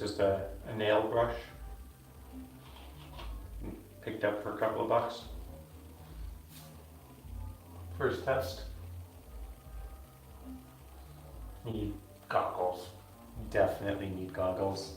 just a nail brush. Picked up for a couple of bucks. First test. Need goggles. Definitely need goggles.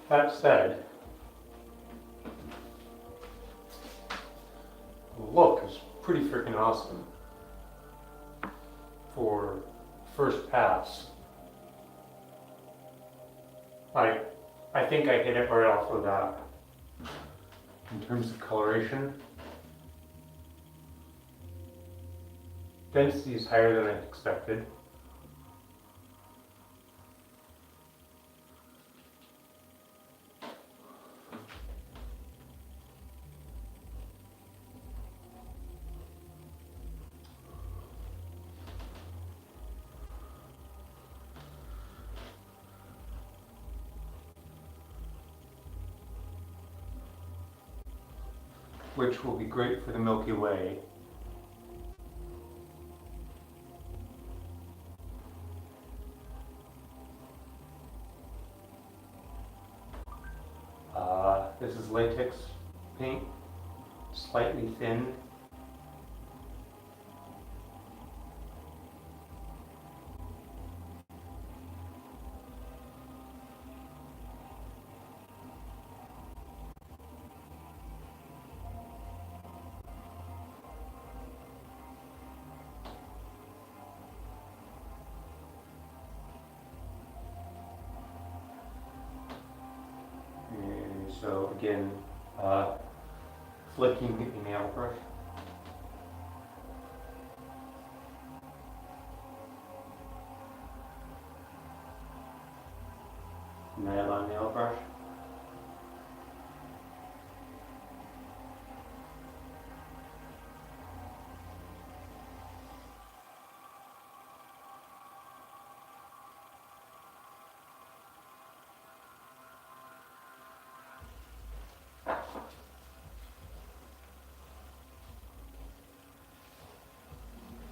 That said, the look is pretty freaking awesome for first pass. I think I hit it right off the bat. In terms of coloration, density is higher than I expected. Which will be great for the Milky Way. This is latex paint, slightly thin. So again, flicking the nail brush. Nylon nail brush.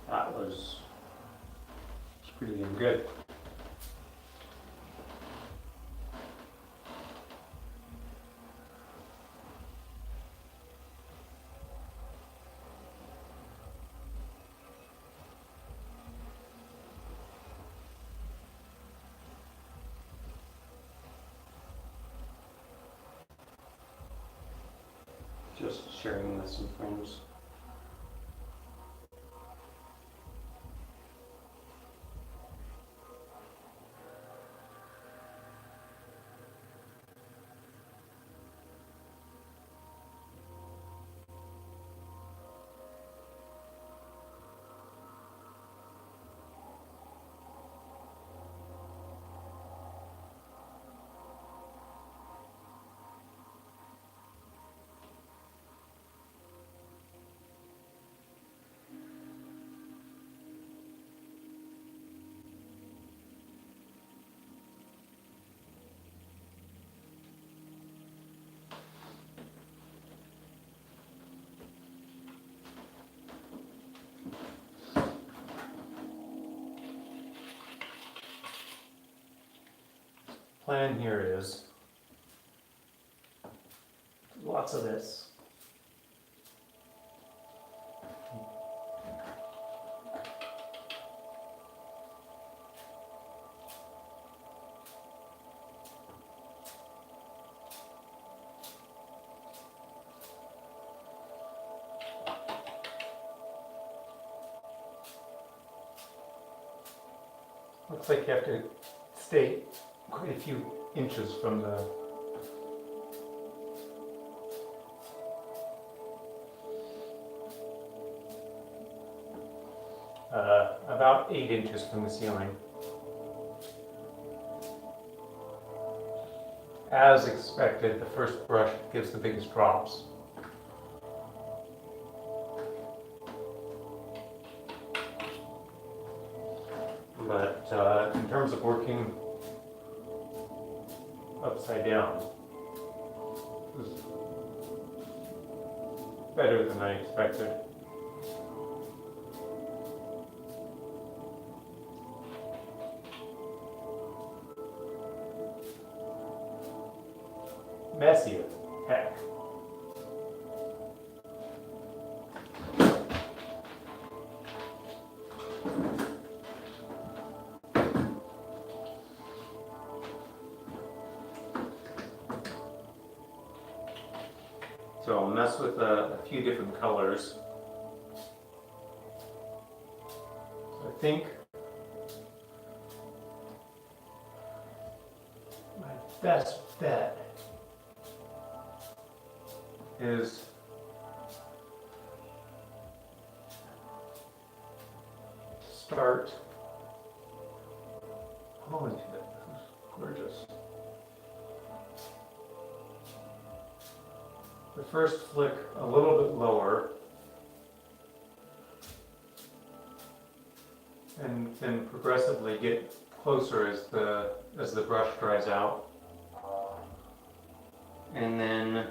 That was pretty damn good. Just sharing with some friends. Plan here is lots of this. Looks like you have to stay quite a few inches from the about 8 inches from the ceiling. As expected, the first brush gives the biggest drops. But in terms of working upside down, it was better than I expected. Messy as heck. So I'll mess with a few different colors. So I think my best bet is start. Holy shit, this is gorgeous. The first flick a little bit lower, and then progressively get closer as the brush dries out, and then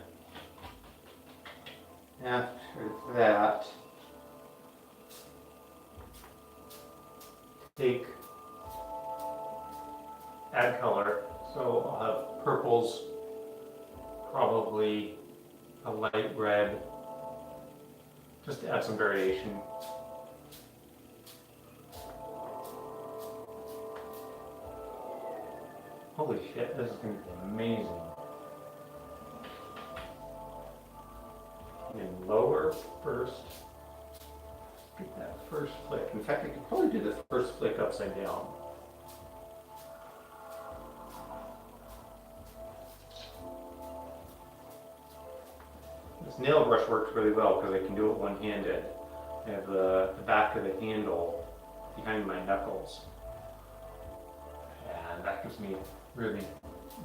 after that, add color. So I'll have purples, probably a light red, just to add some variation. Holy shit, this is going to be amazing. And lower first. Get that first flick. In fact, I could probably do the first flick upside down. This nail brush works really well because I can do it one-handed. I have the back of the handle behind my knuckles. And that gives me really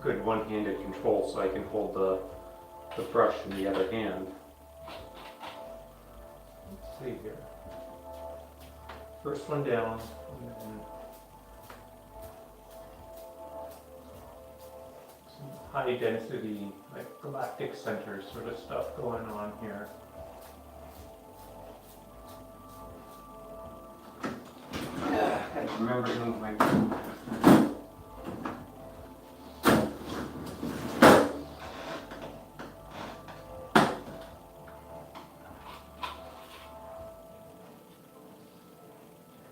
good one-handed control so I can hold the brush in the other hand. Let's see here. First one down, and then some high density, like galactic center sort of stuff going on here. I have to remember to move my.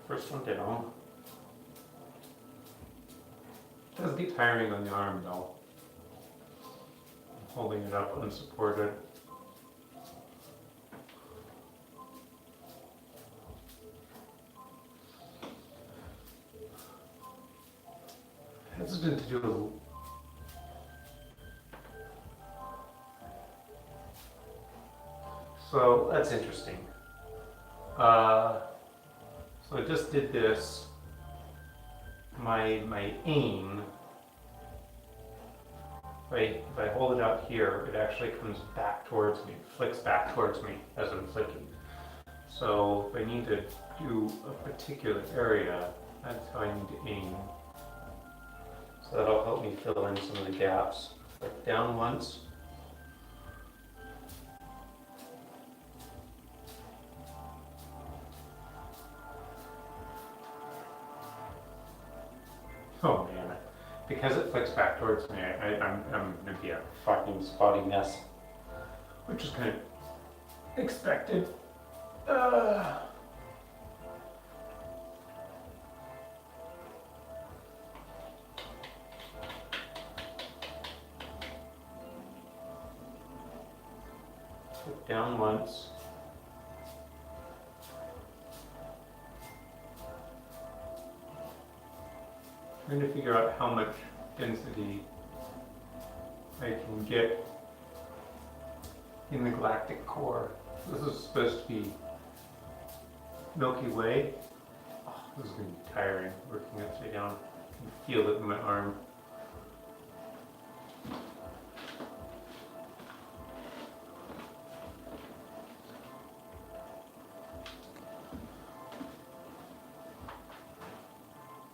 First one down. It does get tiring on the arm though. Holding it up unsupported. Hesitant to do so that's interesting. So I just did this. My aim, if I hold it out here, it actually comes back towards me, flicks back towards me as I'm flicking. So if I need to do a particular area, that's how I need to aim. So that'll help me fill in some of the gaps. Flick down once. Oh man, because it flicks back towards me, I'm gonna be a fucking spotty mess, which is kind of expected. Flick down once. trying to figure out how much density I can get in the galactic core. This is supposed to be Milky Way. Oh, this is going to be tiring working upside down. I can feel it in my arm.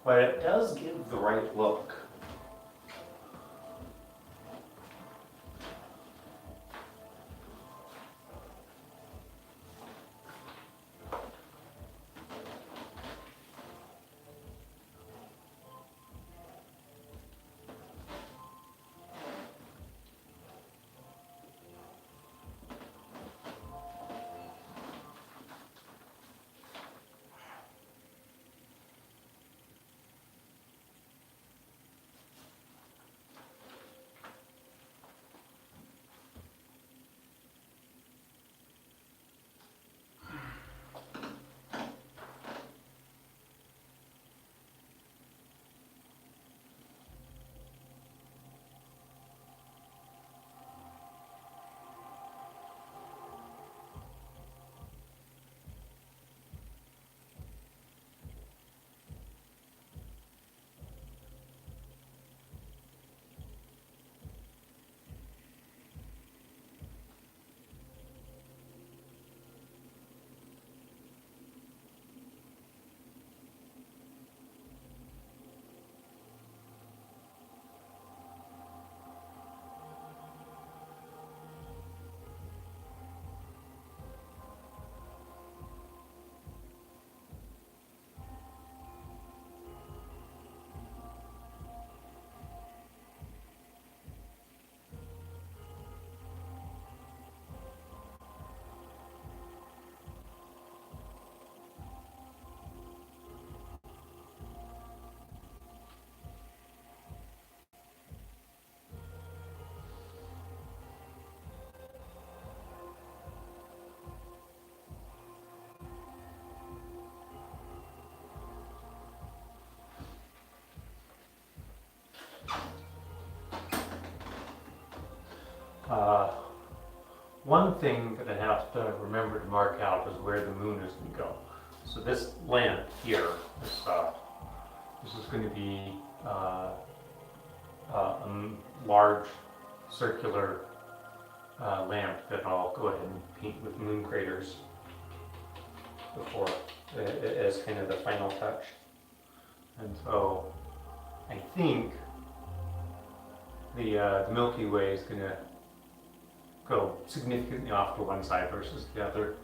But it does give the right look. One thing that I have to remember to mark out is where the moon is going to go. So this lamp here, this is going to be a large circular lamp that I'll go ahead and paint with moon craters before, as kind of the final touch. And so I think the Milky Way is going to go significantly off to one side versus the other.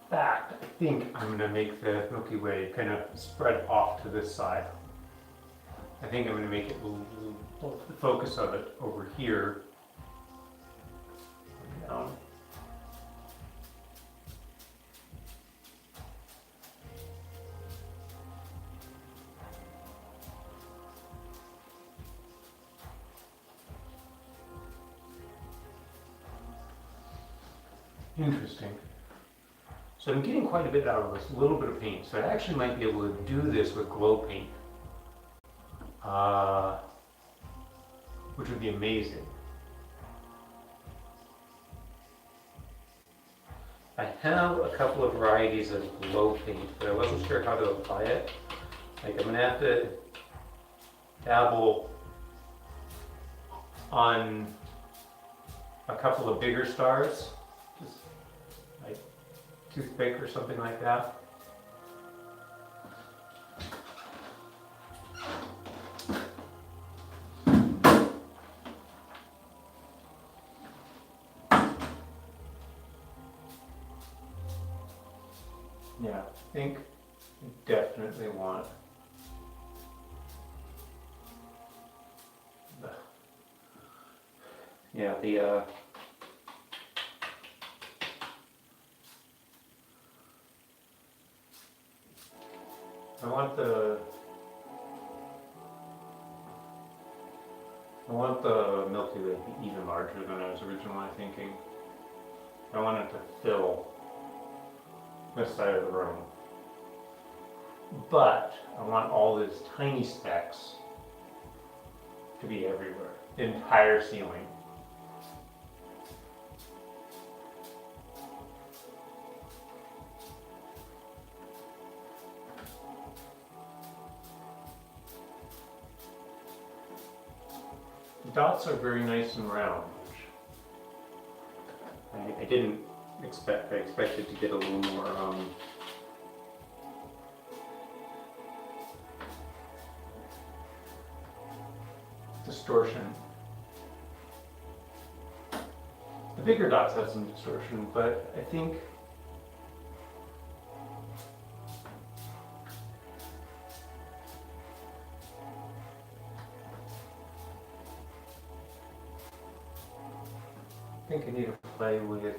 In fact, I think I'm going to make the Milky Way kind of spread off to this side. I think I'm going to make it the focus of it over here. Down. Interesting. So I'm getting quite a bit out of this little bit of paint. So I actually might be able to do this with glow paint, which would be amazing. I have a couple of varieties of glow paint, but I wasn't sure how to apply it. Like I'm gonna have to dabble on a couple of bigger stars, just like toothpick or something like that. Yeah, I think I definitely want I want the Milky Way to be even larger than I was originally thinking. I want it to fill this side of the room. but I want all these tiny specks to be everywhere, the entire ceiling. The dots are very nice and round, which I didn't expect. I expected to get a little more distortion. The bigger dots have some distortion, but I think I need to play with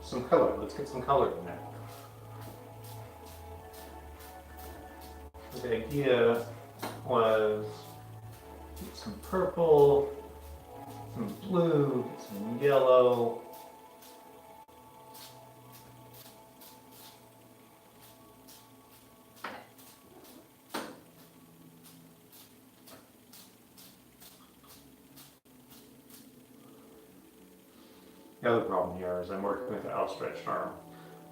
some color. Let's get some color in there. The idea was get some purple, some blue, get some yellow. The other problem here is I'm working with an outstretched arm.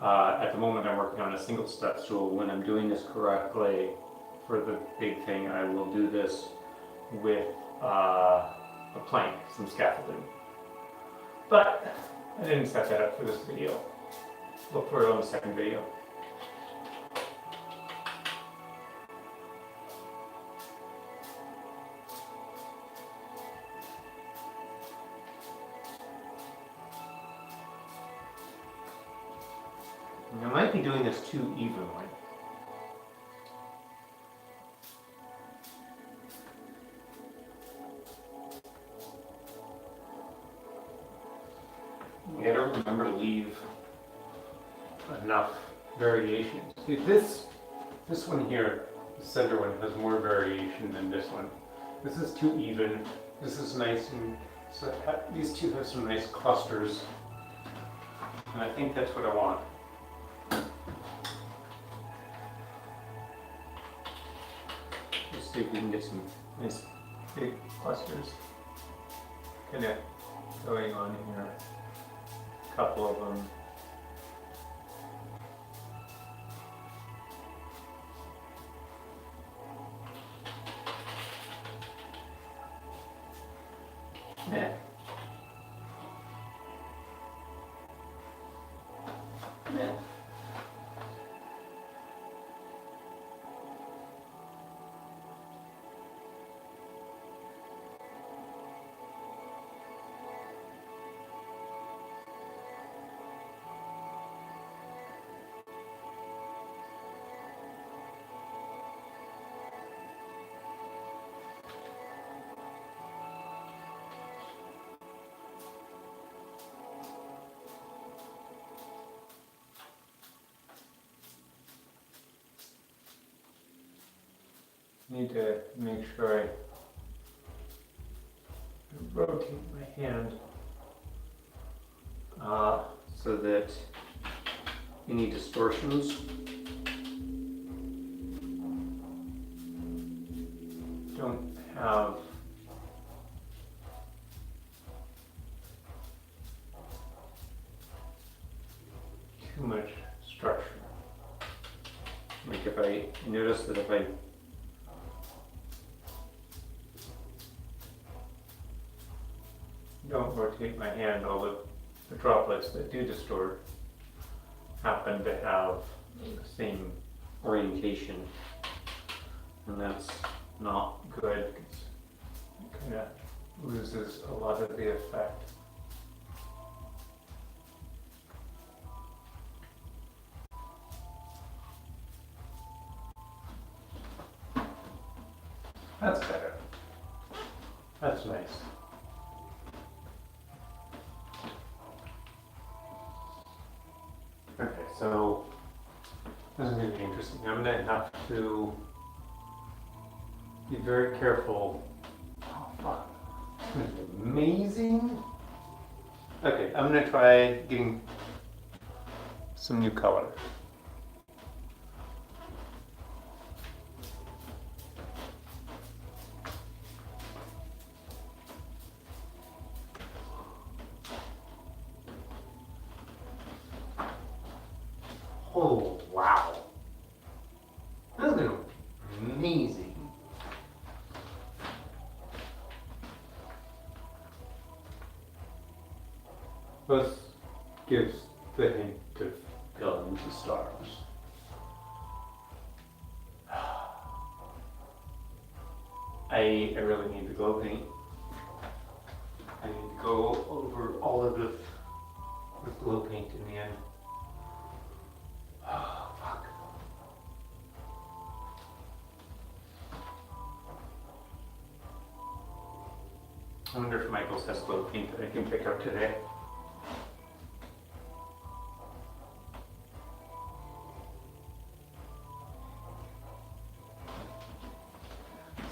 At the moment I'm working on a single step stool. When I'm doing this correctly for the big thing, I will do this with a plank, some scaffolding. But I didn't set that up for this video. Look for it on the second video. I might be doing this too evenly. You gotta remember to leave enough variation. See, this one here, the center one, has more variation than this one. This is too even. This is nice, and so these two have some nice clusters, and I think that's what I want. Let's see if we can get some nice big clusters kind of going on here. A couple of them. Yeah. Yeah. Need to make sure I rotate my hand so that any distortions don't have too much structure. Like if I notice that if I don't rotate my hand, all the droplets that do distort happen to have the same orientation, and that's not good because it kind of loses a lot of the effect. That's better. That's nice. Okay, so this is going to be interesting. I'm going to have to be very careful. Oh, fuck. It's going to be amazing. Okay, I'm going to try getting some new color. Oh, wow. That's gonna be amazing. This gives the hint of going to stars. I really need to glow paint. I need to go over all of this with glow paint in the end. Oh, fuck. I wonder if Michael's has glow paint that I can pick up today.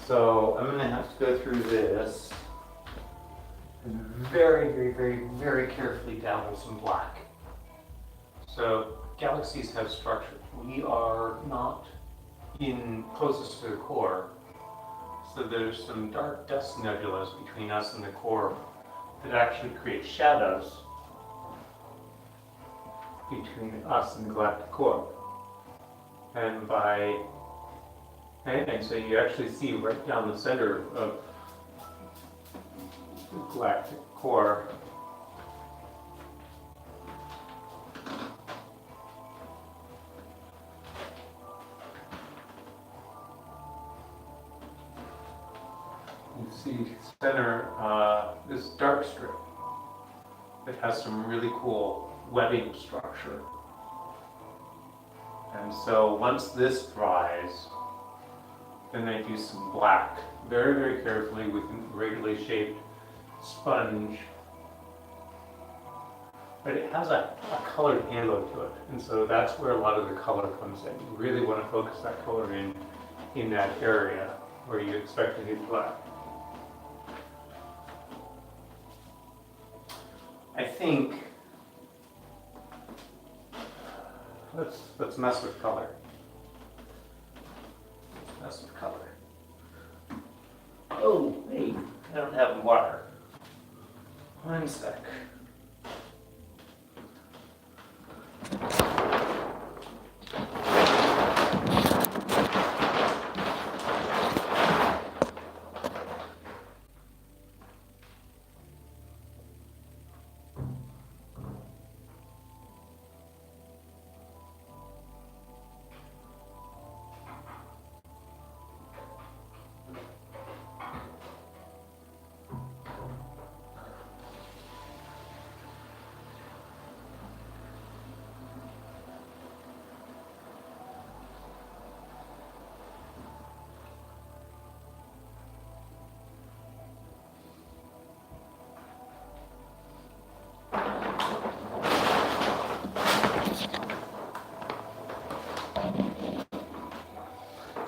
So I'm going to have to go through this and very carefully dabble some black. So galaxies have structure. We are not in closest to the core. So there's some dark dust nebulas between us and the core that actually create shadows between us and the galactic core. And so you actually see right down the center of the galactic core. You see center this dark strip that has some really cool webbing structure. And so once this dries, then I do some black, very carefully with a regularly shaped sponge. But it has a colored halo to it, and so that's where a lot of the color comes in. You really want to focus that color in that area where you expect to get black. I think let's mess with color. Mess with color. Oh, hey, I don't have water. One sec.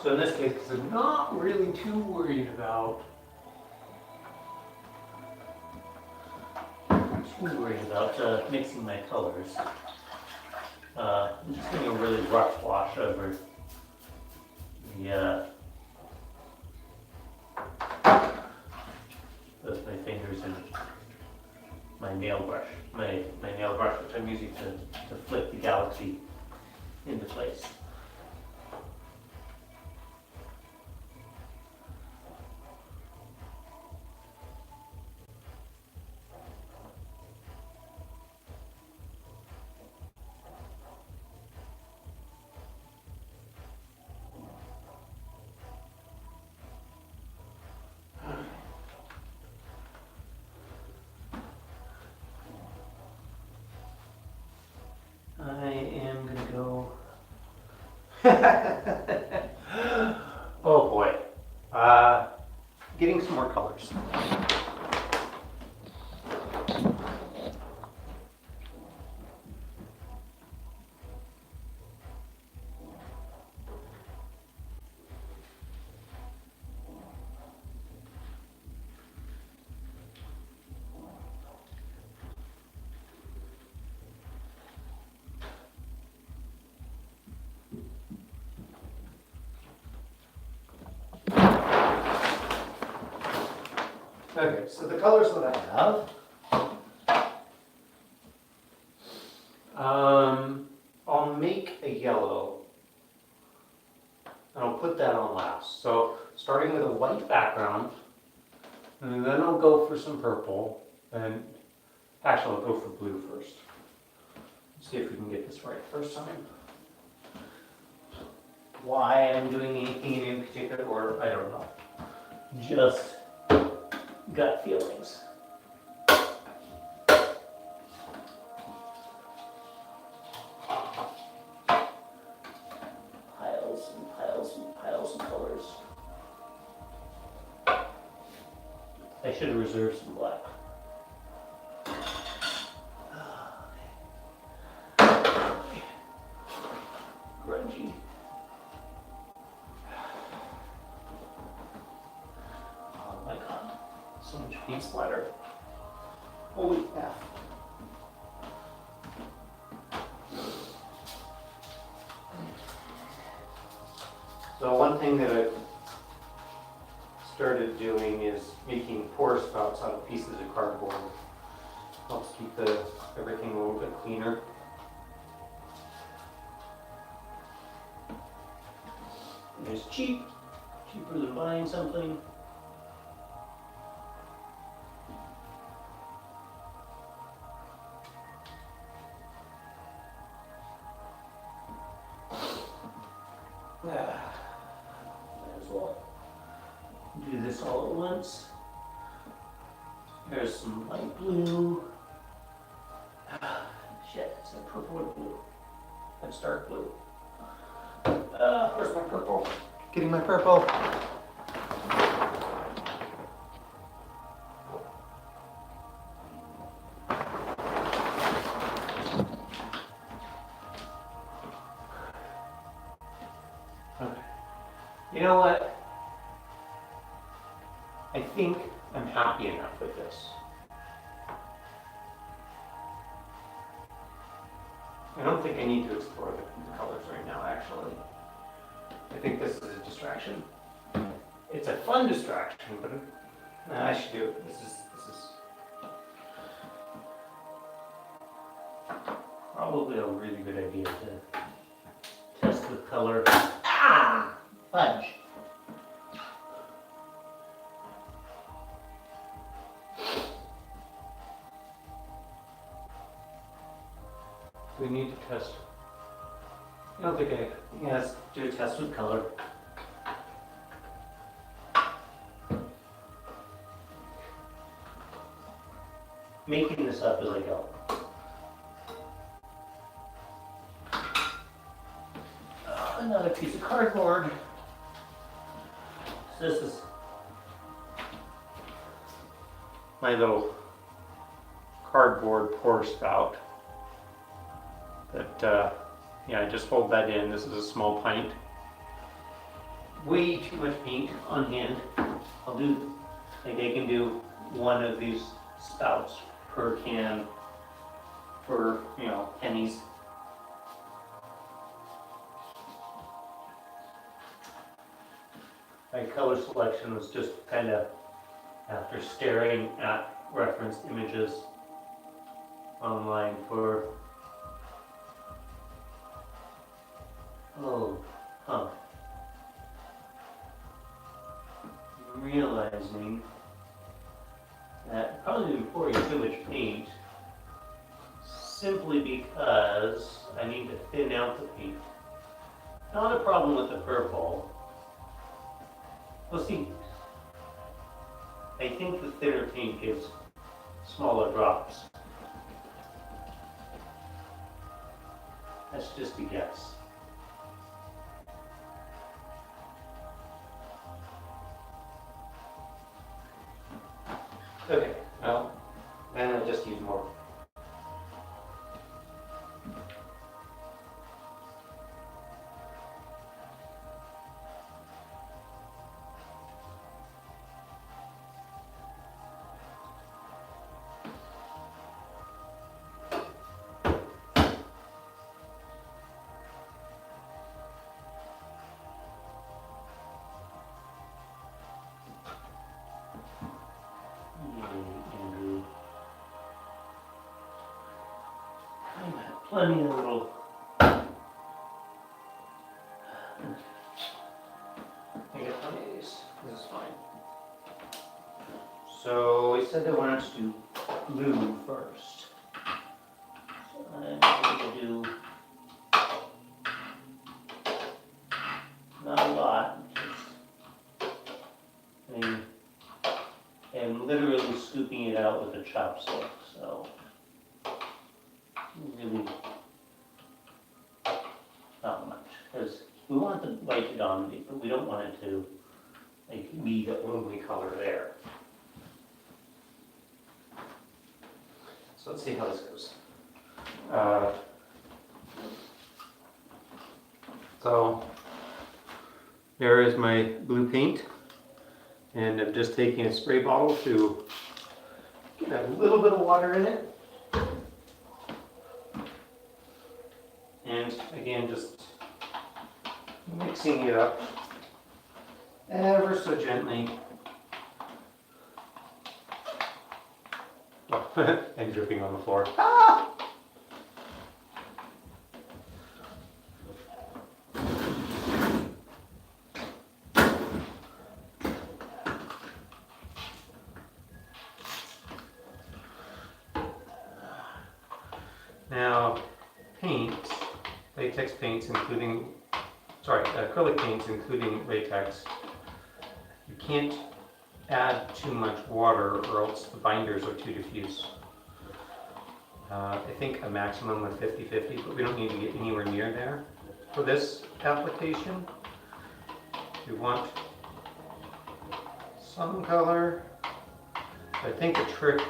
So in this case, because I'm not really too worried about mixing my colors. I'm just doing a really rough wash over with my fingers and my nail brush. My nail brush, which I'm using to flip the galaxy into place. I am gonna go. Oh boy. Getting some more colors. Okay, so the colors that I have I'll make a yellow, and I'll put that on last. So starting with a white background, and then I'll go for some purple, and actually I'll go for blue first. See if we can get this right first time. Why I'm doing anything in particular order, I don't know. Just gut feelings. Piles and piles and piles of colors. I should have reserved some black. Grungy. Oh my god, so much paint splatter. Holy F. So one thing that I've started doing is making pour spouts out of pieces of cardboard. Helps keep everything a little bit cleaner. And it's cheaper than buying something. Might as well do this all at once. There's some light blue. Shit, it's a purple or blue. That's dark blue. Where's my purple? Getting my purple. Okay. You know what? I think I'm happy enough with this. I don't think I need to explore the colors right now, actually. I think this is a distraction. It's a fun distraction, but I should do it. This is probably a really good idea to test with color. Ah! Fudge. We need to test. I don't think let's do a test with color. Making this up as I go. Another piece of cardboard. So this is my little cardboard pour spout. That, yeah, I just hold that in. This is a small pint. Way too much paint on hand. I think I can do one of these spouts per can for, pennies. My color selection was just kind of after staring at reference images online for realizing that probably been pouring too much paint simply because I need to thin out the paint. Not a problem with the purple. Well, see, I think the thinner paint gives smaller drops. That's just a guess. Okay, well, then I'll just use more. Plenty of little said I wanted to do blue first. So I'm going to do not a lot, just, I mean, I'm literally scooping it out with a chopstick, so really not much, because we want the white to dominate, but we don't want it to like be the only color there. So let's see how this goes. So there is my blue paint, and I'm just taking a spray bottle to get a little bit of water in it. And again, just mixing it up ever so gently. Oh, and dripping on the floor. Ah! Now, paint, latex paints including, acrylic paints including latex, you can't add too much water or else the binders are too diffuse. I think a maximum of 50-50, but we don't need to get anywhere near there. For this application, we want some color. I think the trick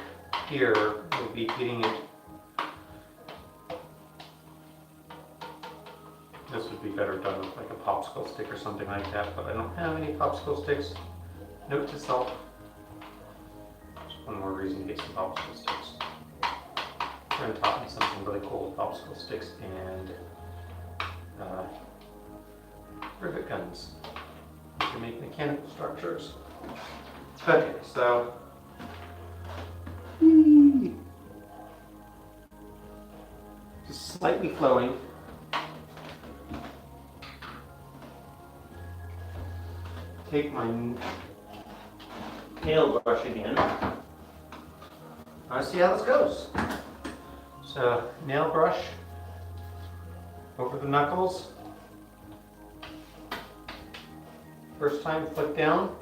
here would be getting it. This would be better done with like a popsicle stick or something like that, but I don't have any popsicle sticks. Note to self. Just one more reason to get some popsicle sticks. Friend taught me something really cool with popsicle sticks and rivet guns to make mechanical structures. Okay, so just slightly flowing. Take my nail brush again. Let's see how this goes. So, nail brush over the knuckles. First time, flick down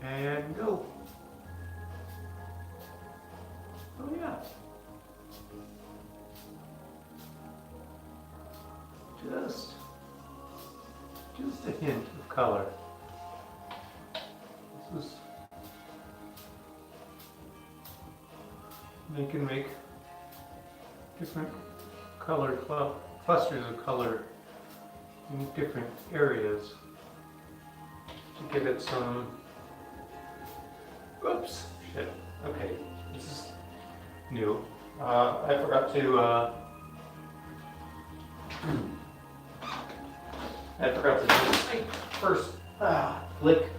and go. Oh yeah. Just a hint of color. This is, you can make different colored clusters of color in different areas to give it some, oops, shit, okay, this is new. I forgot to do first flick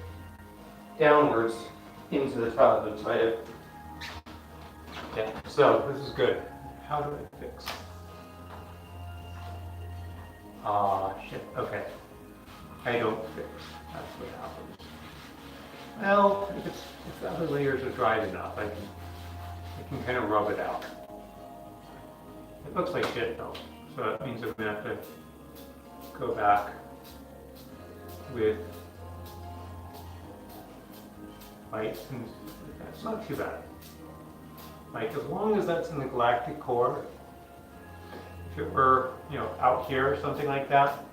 downwards into the tub and try to, yeah, so this is good. How do I fix? Shit, okay. I don't fix, that's what happens. Well, if the other layers are dried enough, I can kind of rub it out. It looks like shit though, so that means I'm gonna have to go back with white, and that's not too bad. Like, as long as that's in the galactic core, if it were, you know, out here or something like that,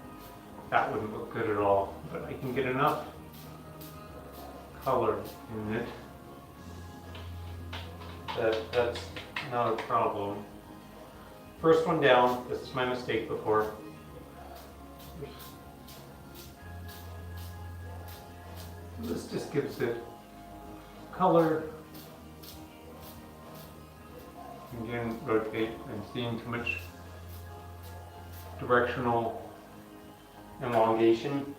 that wouldn't look good at all. But I can get enough color in it that that's not a problem. First one down, this is my mistake before. This just gives it color. Again, rotate. I'm seeing too much directional elongation.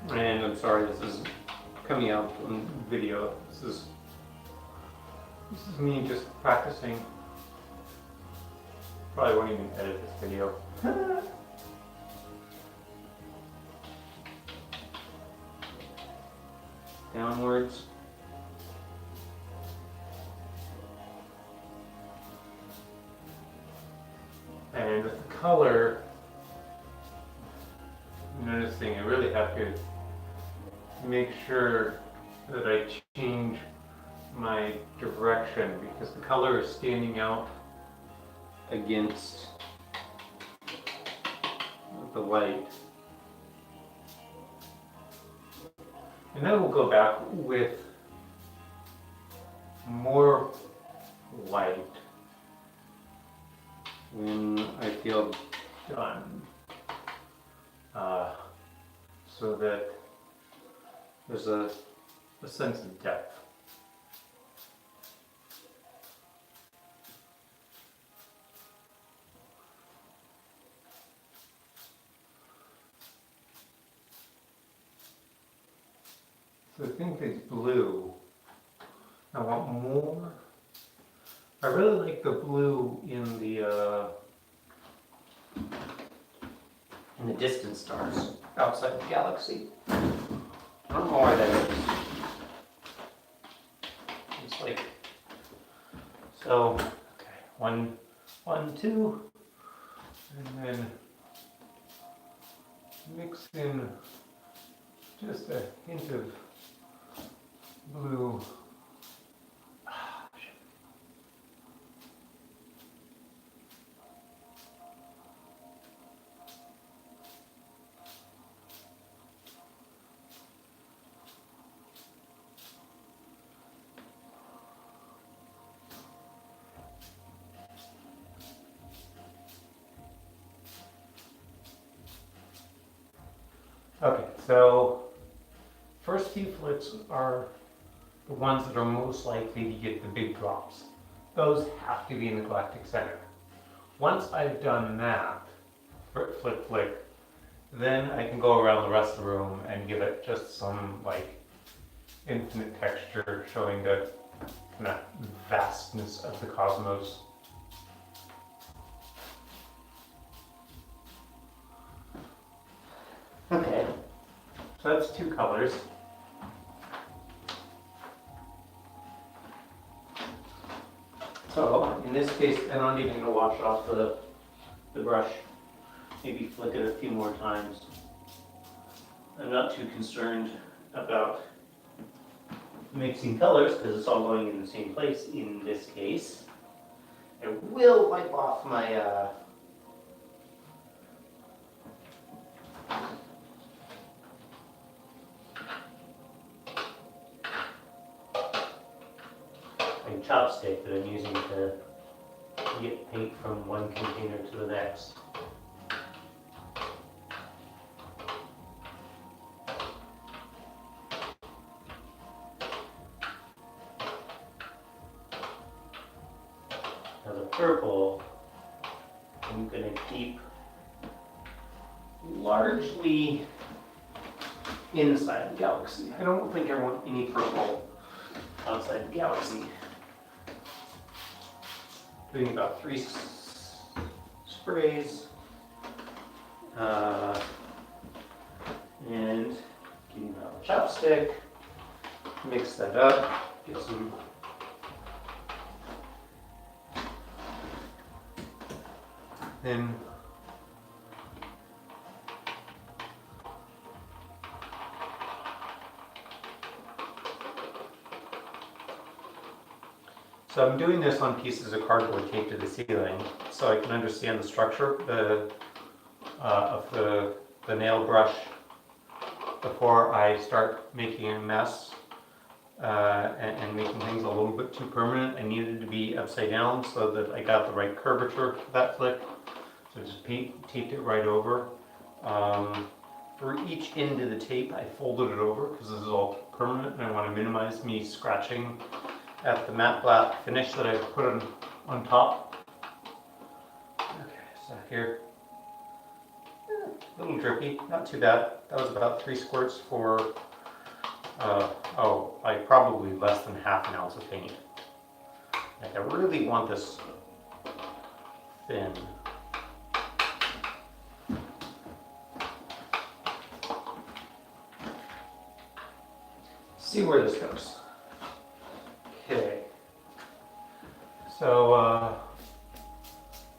And I'm sorry, this is coming out on video. This is me just practicing. Probably won't even edit this video. downwards. And with the color, I'm noticing I really have to make sure that I change my direction because the color is standing out against the light. And then we'll go back with more light when I feel done, so that there's a sense of depth. So I think it's blue. I want more. I really like the blue in the Distant stars outside the galaxy. I don't know why that is. It's like, so, okay, one, two, and then mix in just a hint of blue. Okay, so first few flicks are the ones that are most likely to get the big drops. Those have to be in the galactic center. Once I've done that, flick, flick, then I can go around the rest of the room and give it just some like infinite texture showing the kind of vastness of the cosmos. okay. So that's two colors. So, in this case, I'm not even going to wash off the brush. Maybe flick it a few more times. I'm not too concerned about mixing colors because it's all going in the same place in this case. I will wipe off my chopstick that I'm using to get paint from one container to the next. Now the purple, I'm going to keep largely inside the galaxy. I don't think I want any purple outside the galaxy. Doing about 3 sprays, and getting out the chopstick, mix that up, get some Then so I'm doing this on pieces of cardboard taped to the ceiling so I can understand the structure of the nail brush before I start making a mess and making things a little bit too permanent. I needed to be upside down so that I got the right curvature for that flick. So just taped it right over. For each end of the tape, I folded it over because this is all permanent and I want to minimize me scratching at the matte black finish that I put on top. Okay, so here, a little drippy, not too bad. That was about 3 squirts for, like probably less than half an ounce of paint. Like I really want this thin. see where this goes. Okay. So,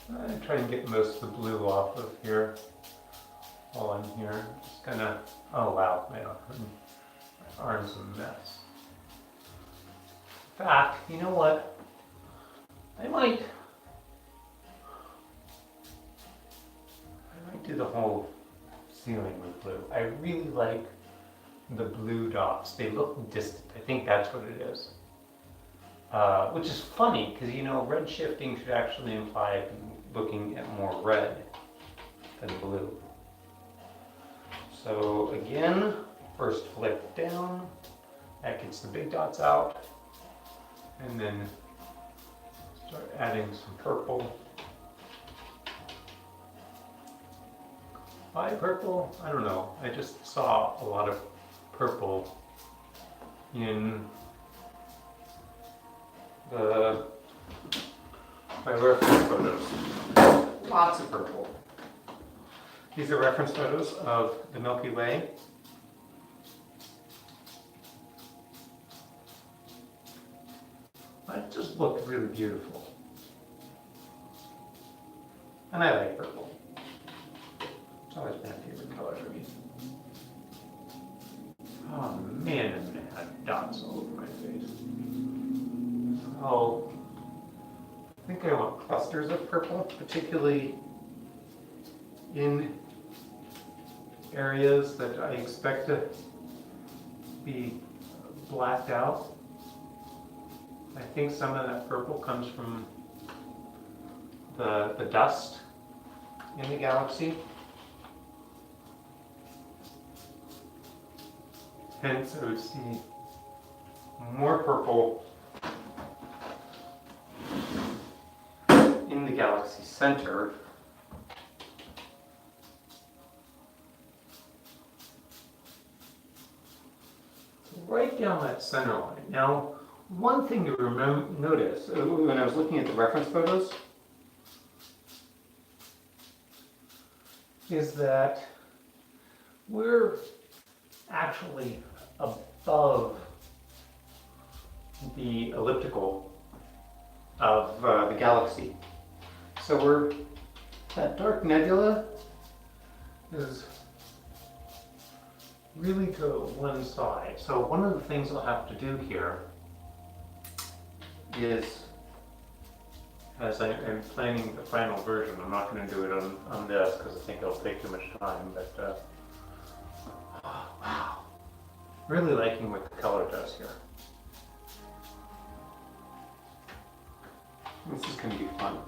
I'm trying to get most of the blue off of here. While I'm here, just gonna, oh wow, my arm's a mess. In fact, you know what? I might do the whole ceiling with blue. I really like the blue dots. They look distant. I think that's what it is. Which is funny, because you know, red shifting should actually imply looking at more red than blue. So again, first flick down, that gets the big dots out, and then start adding some purple. Why purple? I don't know. I just saw a lot of purple in my reference photos. Lots of purple. These are reference photos of the Milky Way. It just looked really beautiful. And I like purple. It's always been a favorite color for me. Oh man, I'm gonna have dots all over my face. Oh, I think I want clusters of purple, particularly in areas that I expect to be blacked out. I think some of that purple comes from the dust in the galaxy. Hence, I would see more purple in the galaxy center. Right down that center line. Now, one thing to notice when I was looking at the reference photos is that we're actually above the elliptical of the galaxy. So that dark nebula is really to one side. So one of the things I'll have to do here is, as I'm planning the final version, I'm not going to do it on this because I think it'll take too much time, but oh, wow, really liking what the color does here. This is going to be fun.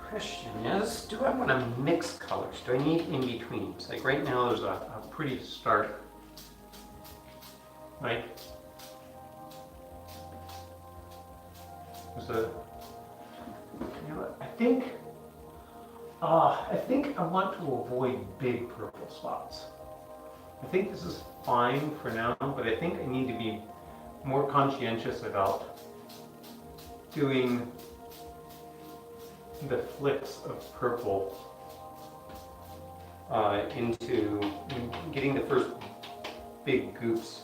Question is, do I want to mix colors? Do I need in-betweens? Like right now there's a pretty stark, right? There's a, you know what, I think I want to avoid big purple spots. I think this is fine for now, but I think I need to be more conscientious about doing the flicks of purple into getting the first big goops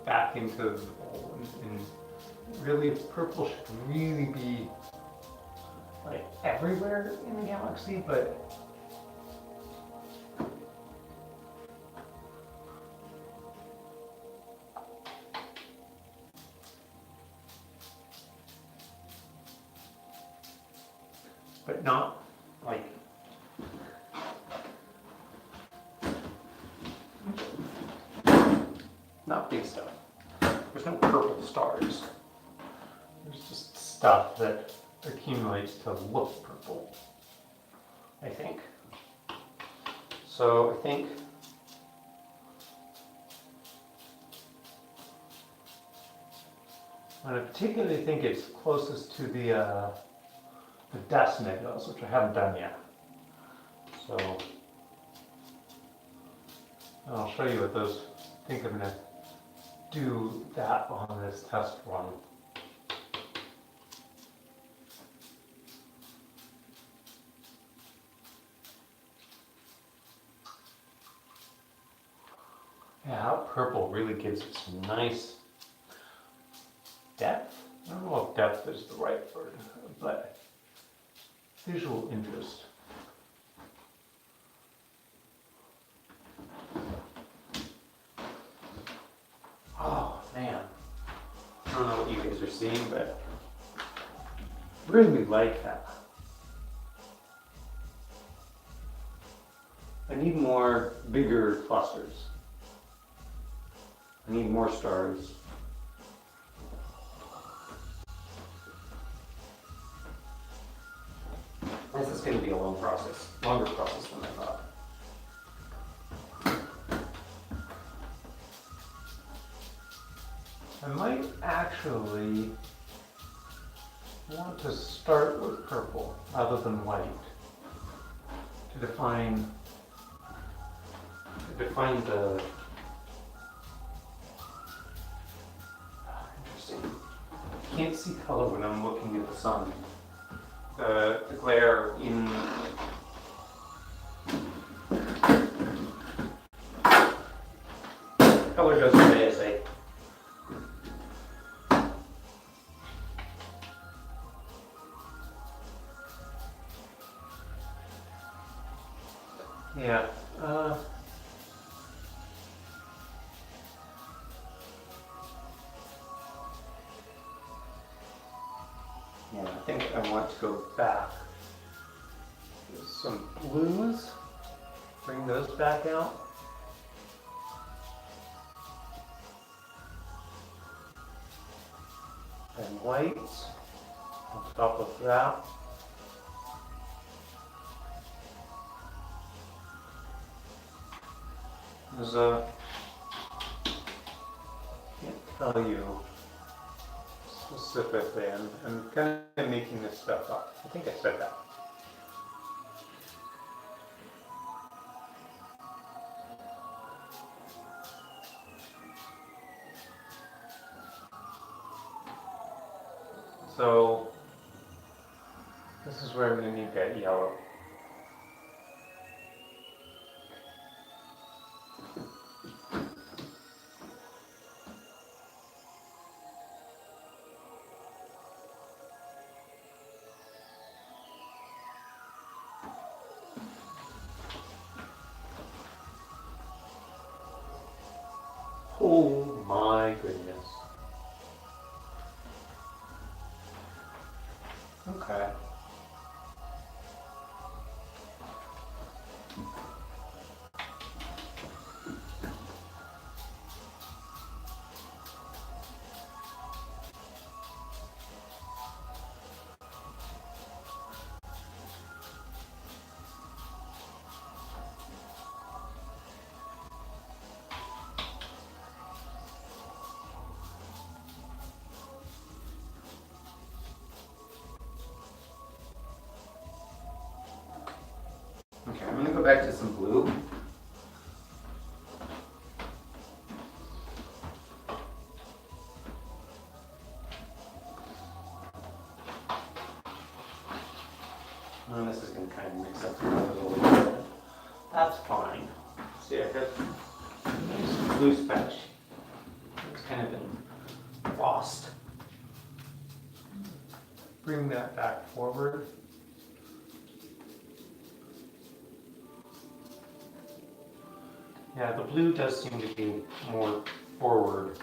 back into the bowl. And really, purple should really be like everywhere in the galaxy, but not like not big stuff. There's no purple stars. There's just stuff that accumulates to look purple, I think. So I think and I particularly think it's closest to the the dust nebulous, which I haven't done yet. So I'll show you what those, I think I'm going to do that on this test run. Yeah, that purple really gives it some nice depth. I don't know if depth is the right word, but visual interest. Oh man, I don't know what you guys are seeing, but really like that. I need more bigger clusters. I need more stars. This is going to be a long process, longer process than I thought. I might actually want to start with purple rather than white to define the interesting. I can't see color when I'm looking at the sun. The glare in color doesn't say as I yeah. Yeah, I think I want to go back. There's some blues. Bring those back out. And whites on top of that. There's a, can't tell you specifically, I'm kind of making this stuff up. I think I said that. So this is where I'm going to need that yellow. Oh my goodness. Okay. Okay, I'm going to go back to some blue. And this is going to kind of mix up the colors a little bit. That's fine. See, I got a nice blue patch. It's kind of been lost. Bring that back forward. Yeah, the blue does seem to be more forward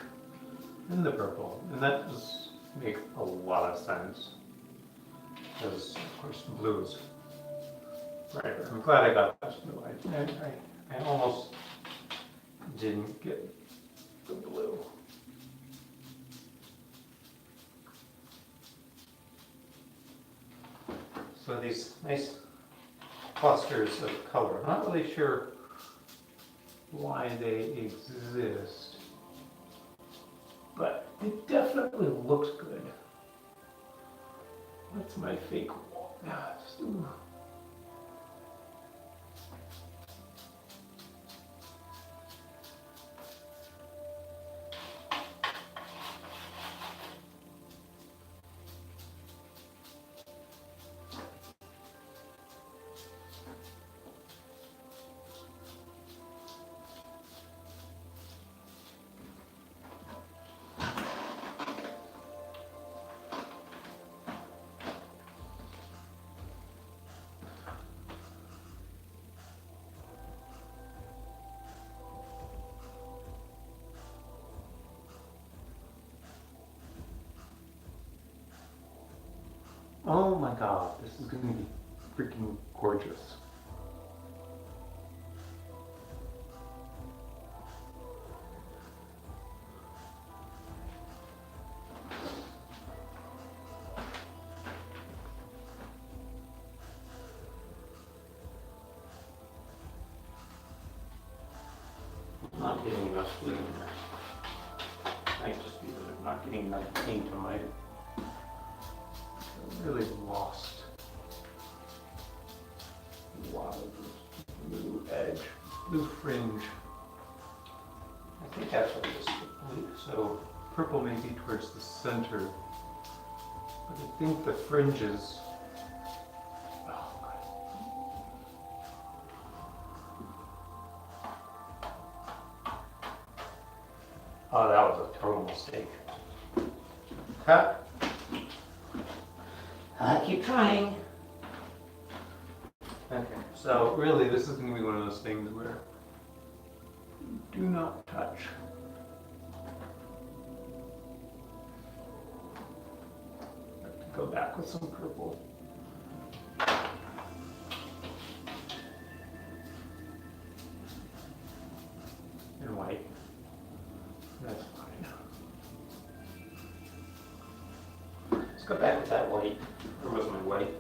than the purple, and that does make a lot of sense. Because, of course, the blue is brighter. I'm glad I got this blue. I almost didn't get the blue. So these nice clusters of color. I'm not really sure why they exist, but it definitely looks good. What's my fake wall? Ooh. Oh my god, this is gonna be freaking gorgeous. Not getting enough blue in there. Might just be that I'm not getting enough paint on my. I'm really lost. A lot of this blue edge, blue fringe. I think that's what it is, the blue. So purple may be towards the center, but I think the fringes. Oh, that was a total mistake. Ha! I keep trying. Okay, so really this is going to be one of those things where you do not touch. I have to go back with some purple. And white. That's fine. Let's go back with that white. Where was my white?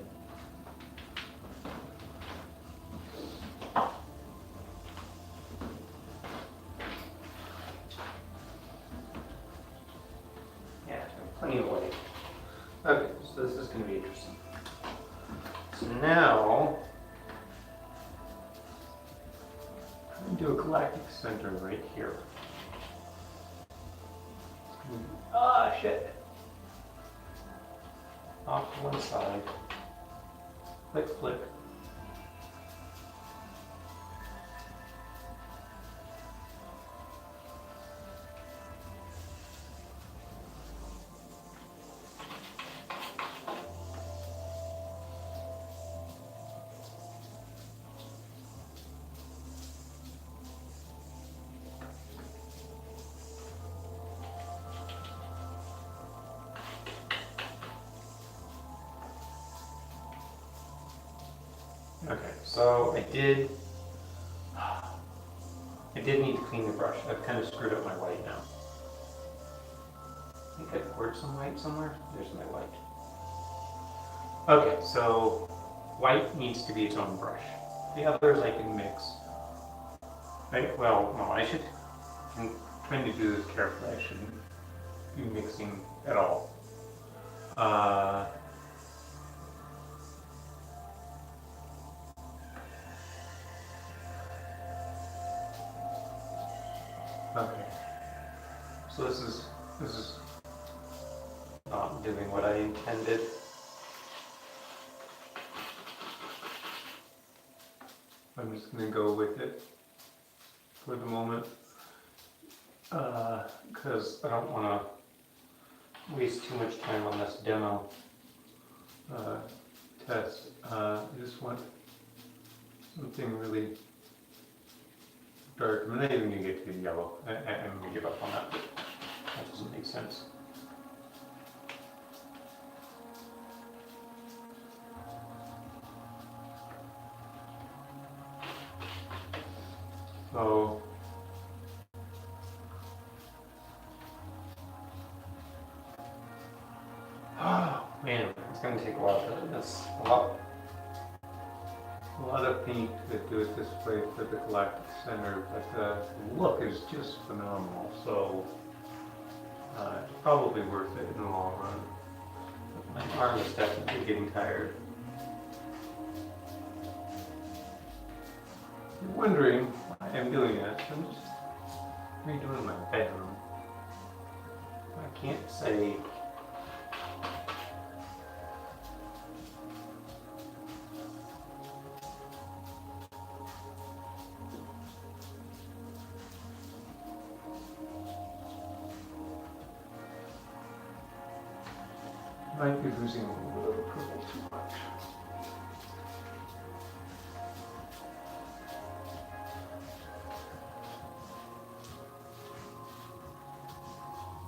Yeah, plenty of white. Okay, so this is going to be interesting. So now, I'm going to do a galactic center right here. Ah, shit. Off to one side. Flick, flick. Okay, so I did need to clean the brush. I've kind of screwed up my white now. I think I poured some white somewhere. There's my white. Okay, so white needs to be its own brush. The others I can mix. Well, no, I'm trying to do this carefully. I shouldn't be mixing at all. Okay. So this is not doing what I intended. I'm just gonna go with it for the moment, because I don't want to waste too much time on this demo test. I just want something really dark. I'm not even gonna get to the yellow. I'm gonna give up on that. That doesn't make sense. So oh man, it's gonna take a while. That's a lot of paint to do it this way for the galactic center, but the look is just phenomenal. So it's probably worth it in the long run. My arm is definitely getting tired. you're wondering why I'm doing this, I'm just redoing my bedroom. I can't say. Might be losing a little bit of approval too much.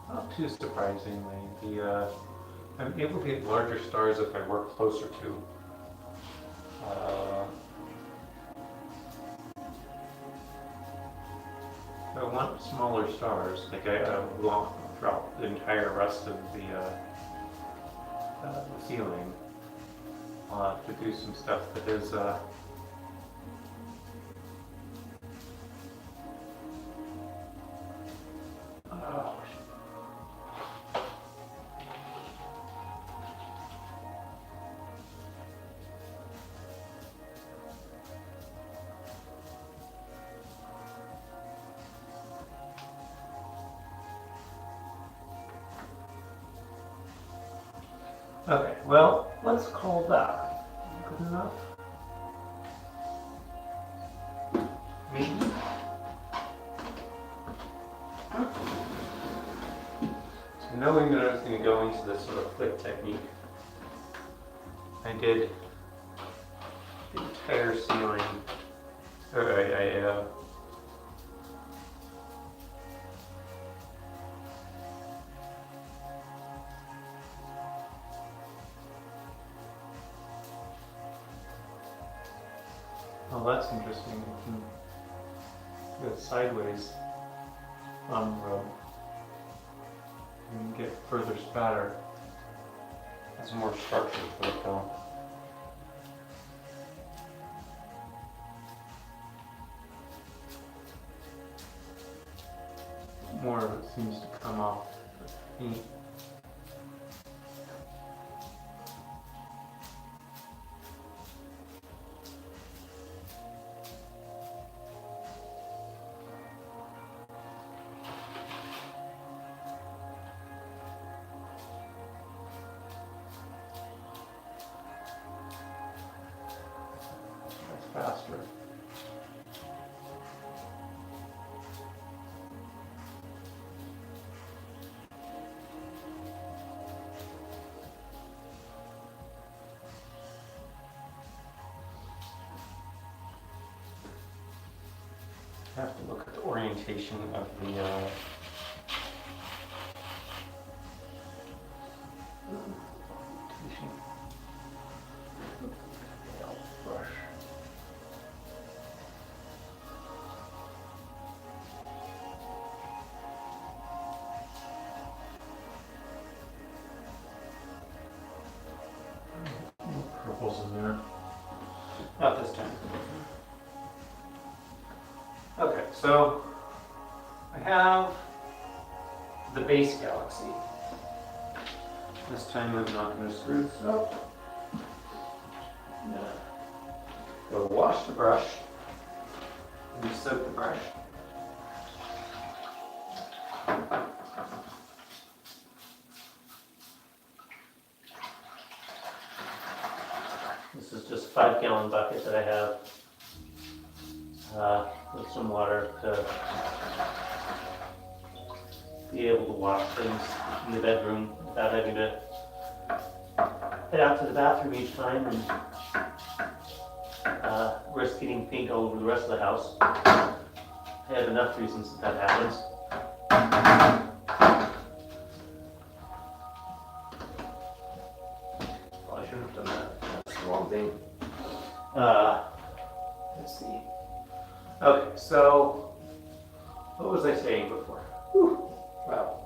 Not too surprisingly, I'm able to get larger stars if I work closer to. If I want smaller stars, like I want to drop the entire rest of the ceiling. I'll have to do some stuff that is okay, well, let's call that good enough. Maybe. So knowing that I was going to go into this sort of flip technique, I did the entire ceiling, or oh, that's interesting. You can go sideways on the road. You can get further spatter. That's more structure for the film. More of it seems to come off the paint. Faster. I have to look at the orientation of the brush. Purples in there. Not this time. Okay, so I have the base galaxy. This time I'm not going to screw this up. I'm going to go wash the brush and soak the brush. This is just a 5-gallon bucket that I have with some water to be able to wash things in the bedroom without having to head out to the bathroom each time and risk getting paint all over the rest of the house. I have enough reasons that happens. Well, I shouldn't have done that. That's the wrong thing. Let's see. Okay, so what was I saying before? Whew. Wow.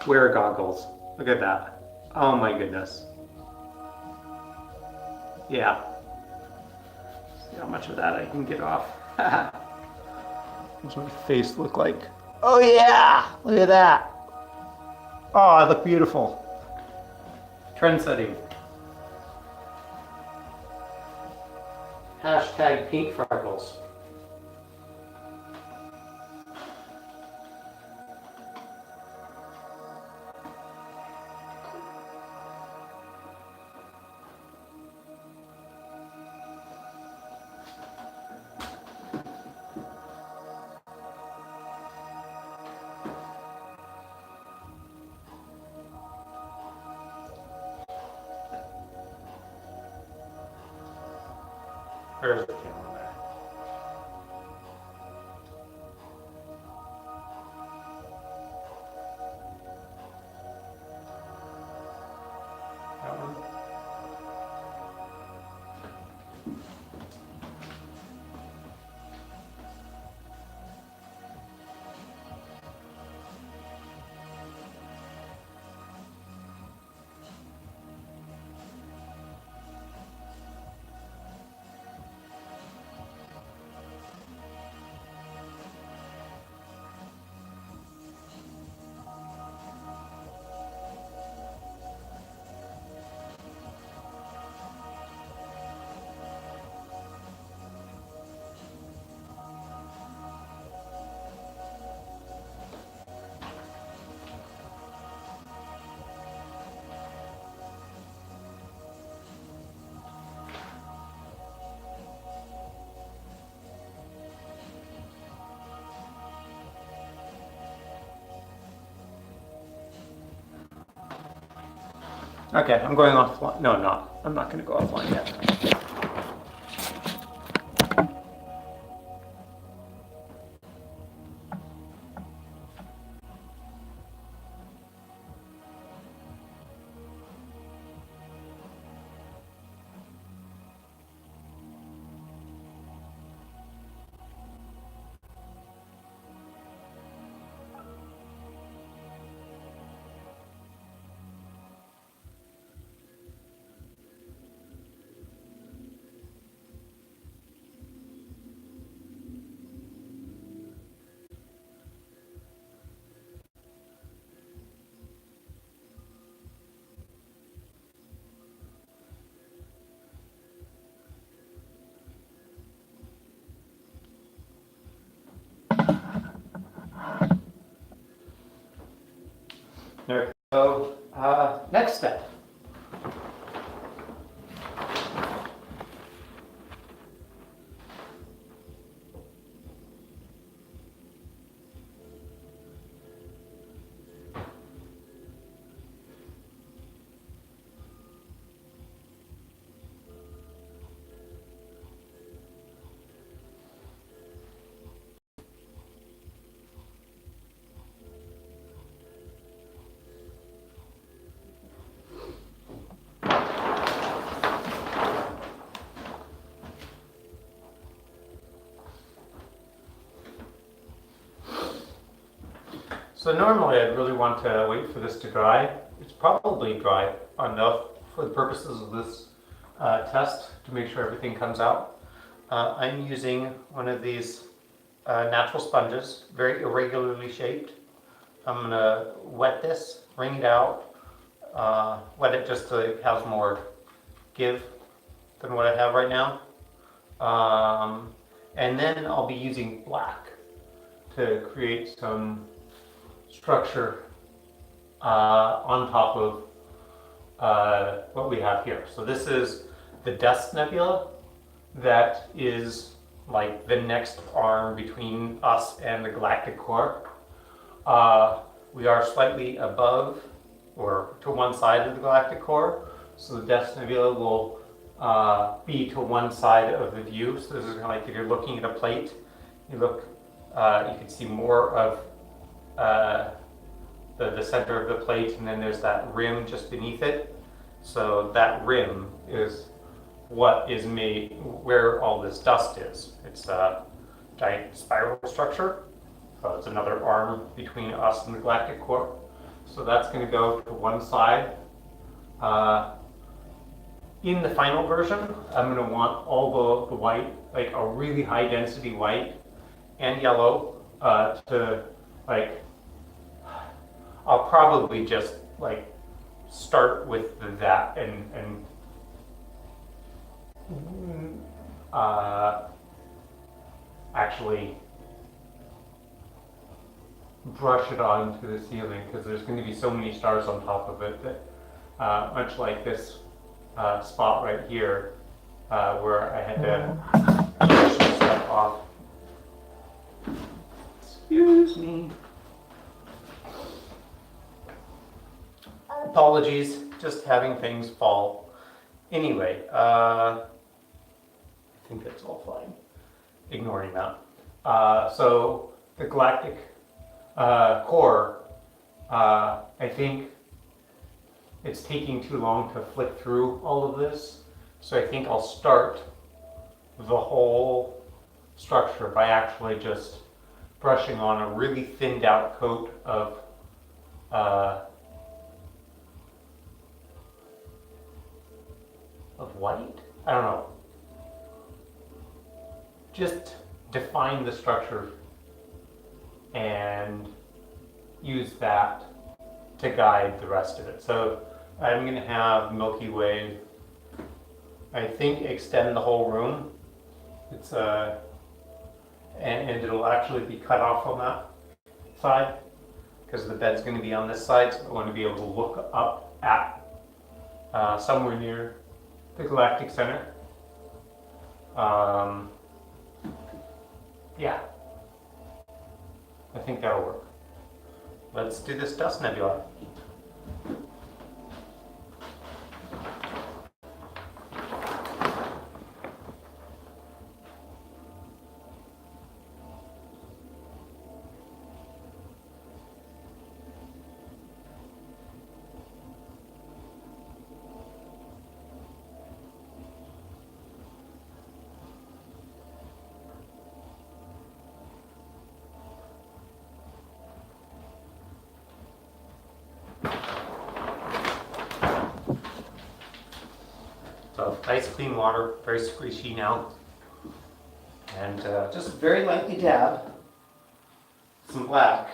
Wear goggles. Look at that. Oh my goodness. Yeah. See how much of that I can get off. What's my face look like? Oh yeah! Look at that. Oh, I look beautiful. Trend setting. Hashtag pink freckles. There's the camera there. That one. Okay, I'm going offline. No, I'm not. I'm not going to go offline yet. There we go. Next step. So normally I'd really want to wait for this to dry. It's probably dry enough for the purposes of this test to make sure everything comes out. I'm using one of these natural sponges, very irregularly shaped. I'm going to wet this, wring it out, wet it just so it has more give than what I have right now. And then I'll be using black to create some structure on top of what we have here. So this is the Dust Nebula that is like the next arm between us and the galactic core. We are slightly above or to one side of the galactic core, so the Dust Nebula will be to one side of the view. So this is kind of like if you're looking at a plate, you look, you can see more of the center of the plate, and then there's that rim just beneath it. So that rim is what is made, where all this dust is. It's a giant spiral structure. So it's another arm between us and the galactic core. So that's going to go to one side. In the final version, I'm going to want all the white, like a really high density white and yellow to like, I'll probably just like start with that and actually brush it onto the ceiling, because there's going to be so many stars on top of it that, much like this spot right here, where I had to brush some stuff off. Excuse me. Apologies, just having things fall. Anyway, I think that's all fine. Ignoring that. So the galactic core, I think it's taking too long to flick through all of this. So I think I'll start the whole structure by actually just brushing on a really thinned out coat of white? I don't know. Just define the structure and use that to guide the rest of it. So I'm going to have Milky Way, I think, extend the whole room. It's and it'll actually be cut off on that side because the bed's going to be on this side. So I want to be able to look up at somewhere near the galactic center. Yeah, I think that'll work. Let's do this dust nebula. So nice clean water, very squishy now. And just very lightly dab some black.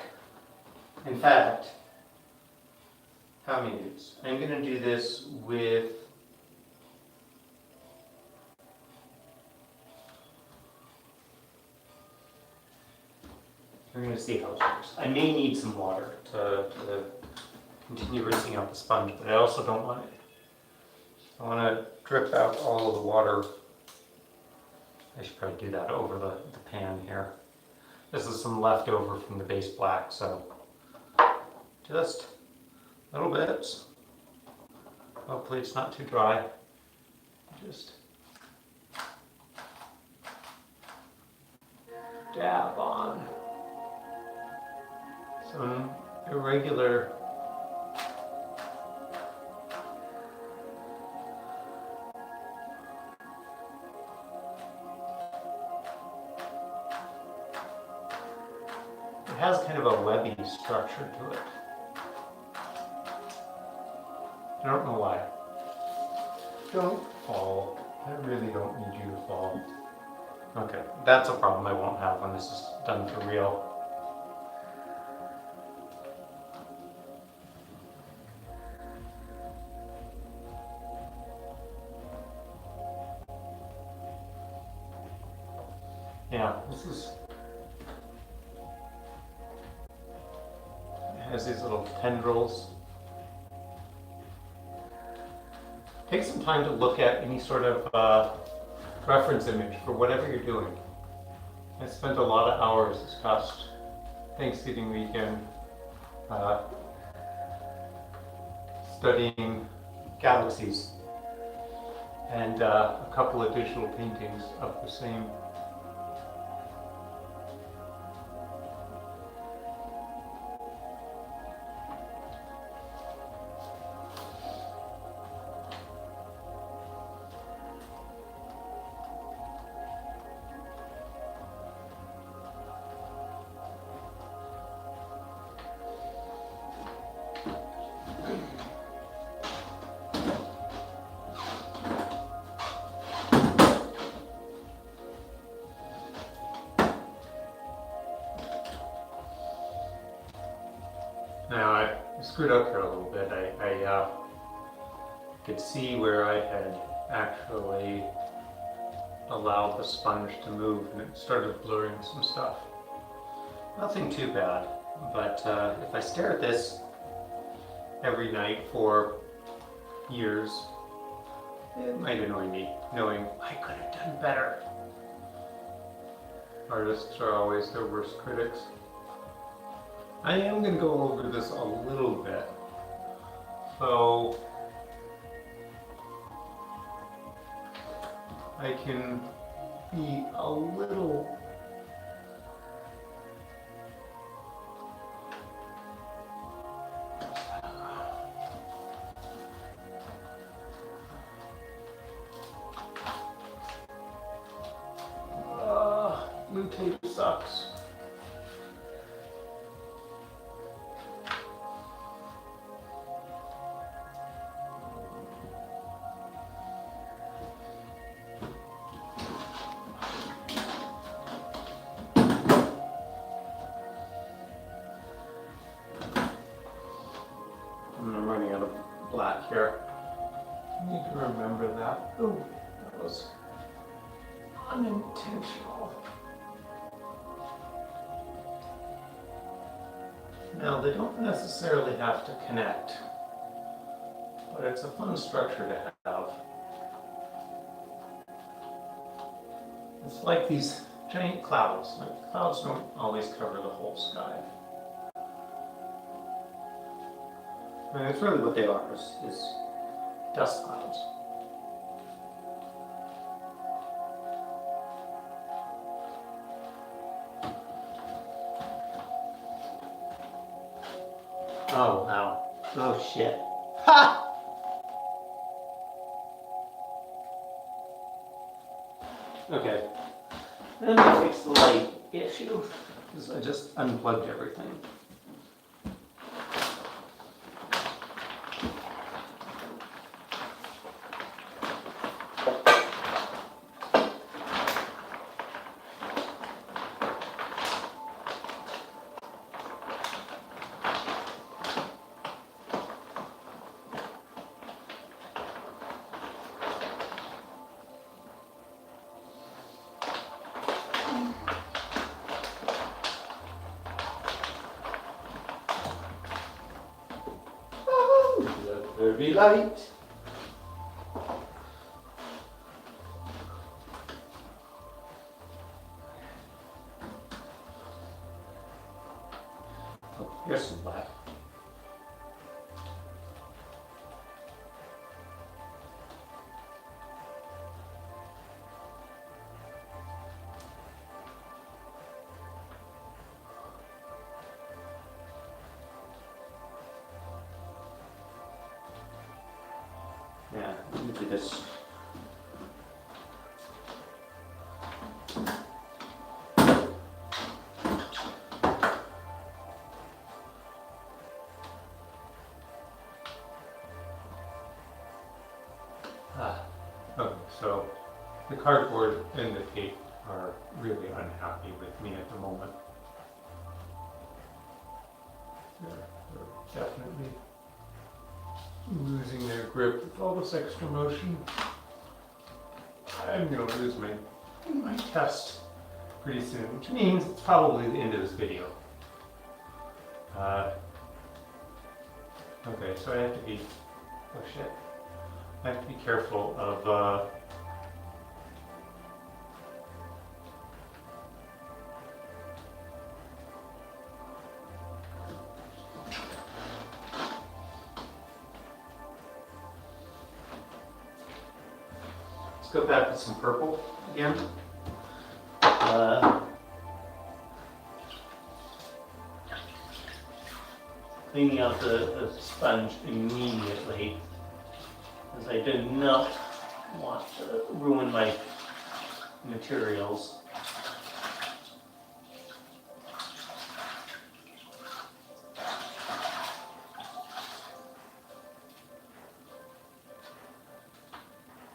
In fact, how many do this? I'm going to do this with we're going to see how this works. I may need some water to continue rinsing out the sponge, but I also don't want it. I want to drip out all of the water. I should probably do that over the pan here. This is some leftover from the base black, so just little bits. Hopefully it's not too dry. Just dab on some irregular it has kind of a webby structure to it. I don't know why. Don't fall. I really don't need you to fall. Okay, that's a problem I won't have when this is done for real. Yeah, this is... it has these little tendrils. Take some time to look at any sort of reference image for whatever you're doing. I spent a lot of hours this past Thanksgiving weekend studying galaxies and a couple of digital paintings of the same. Now I screwed up here a little bit. I could see where I had actually allowed the sponge to move and it started blurring some stuff. Nothing too bad, but if I stare at this every night for years, it might annoy me, knowing I could have done better. Artists are always their worst critics. I am going to go over this a little bit. So I can be a little blue tape sucks. I'm running out of black here. I need to remember that. Oh, that was unintentional. Now, they don't necessarily have to connect, but it's a fun structure to have. It's like these giant clouds. Like, clouds don't always cover the whole sky. I mean, it's really what they are, is dust clouds. Oh, wow. Oh, shit. Ha! Okay. Let me fix the light issue. Because I just unplugged everything. Let there be light. Oh, here's some black. Yeah, let me do this. Okay, so the cardboard and the tape are really unhappy with me at the moment. They're definitely losing their grip with all this extra motion. I'm gonna lose my test pretty soon, which means it's probably the end of this video. Okay, so I have to be, oh shit, I have to be careful of let's go back to some purple again. Cleaning out the sponge immediately, as I do not want to ruin my materials.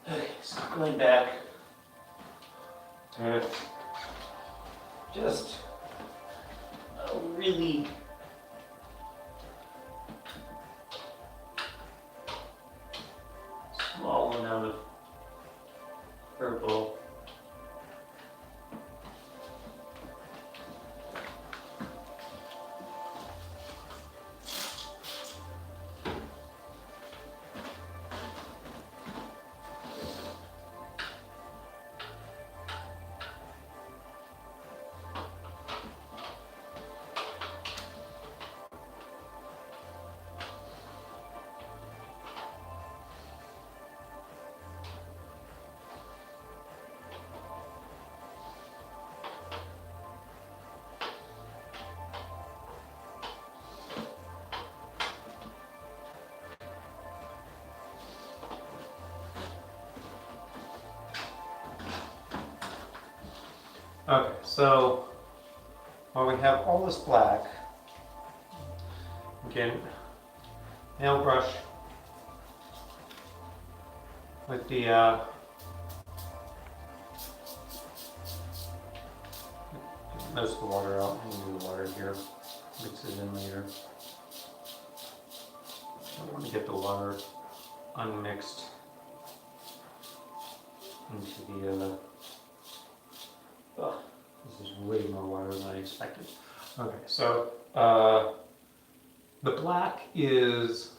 Okay, so going back, and just a really small amount of purple Okay, so while we have all this black, again, nail brush with the most of the water out. I'm gonna do the water here. Mix it in later. I want to get the water unmixed into the. Oh, this is way more water than I expected. Okay, so the black is.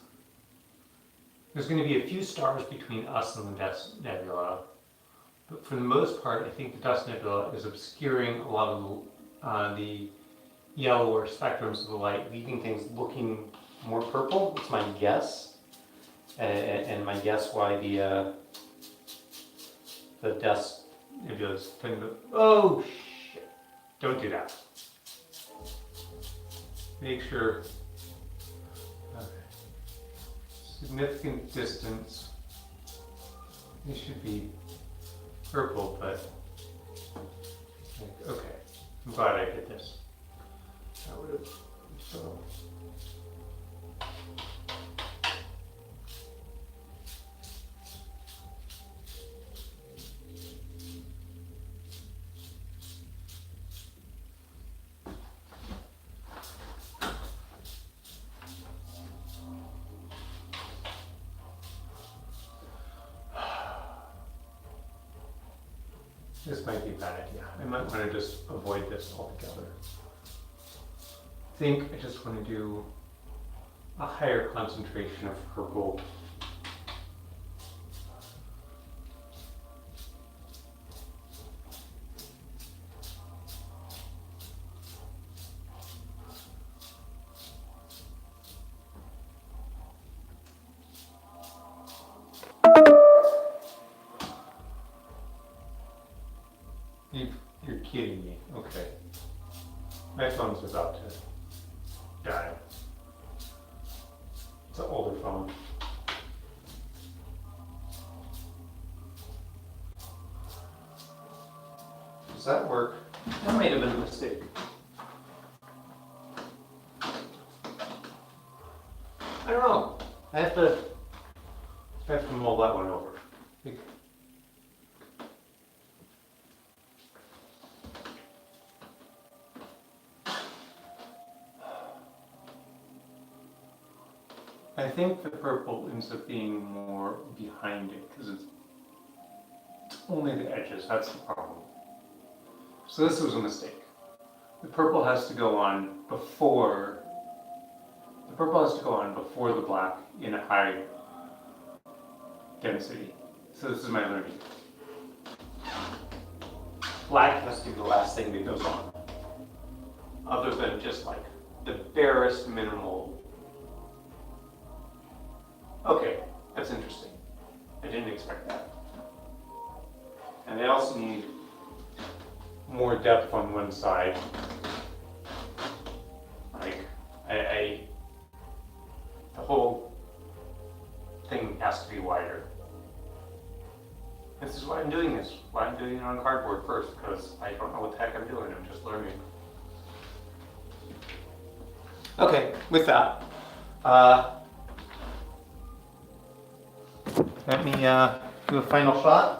There's going to be a few stars between us and the Dust Nebula, but for the most part, I think the Dust Nebula is obscuring a lot of the yellower spectrums of the light, leaving things looking more purple. It's my guess, and my guess why the Dust Nebula is putting the. Oh shit! Don't do that. Make sure. Significant distance. It should be purple, but okay. I'm glad I did this. I would have so. This might be a bad idea. I might want to just avoid this altogether. I think I just want to do a higher concentration of purple. You're kidding me. Okay. My phone's about to die. It's an older phone. Does that work? That might have been a mistake. I don't know. I have to mull that one over. I think the purple ends up being more behind it because it's only the edges. That's the problem. So this was a mistake. The purple has to go on before. The purple has to go on before the black in a high density. So this is my learning. Black has to be the last thing that goes on, other than just like the barest minimal. Okay, that's interesting. I didn't expect that. And I also need more depth on one side. Like, the whole thing has to be wider. This is why I'm doing this. Why I'm doing it on cardboard first, because I don't know what the heck I'm doing. I'm just learning. Okay, with that, let me do a final shot.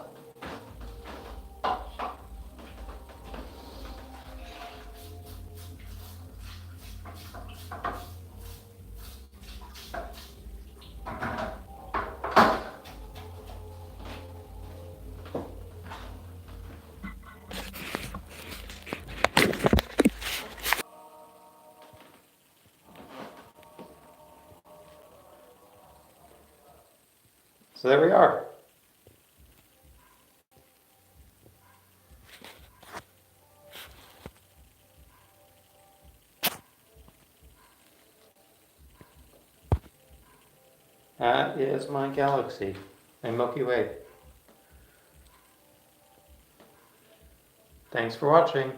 So there we are. That is my galaxy, my Milky Way. Thanks for watching.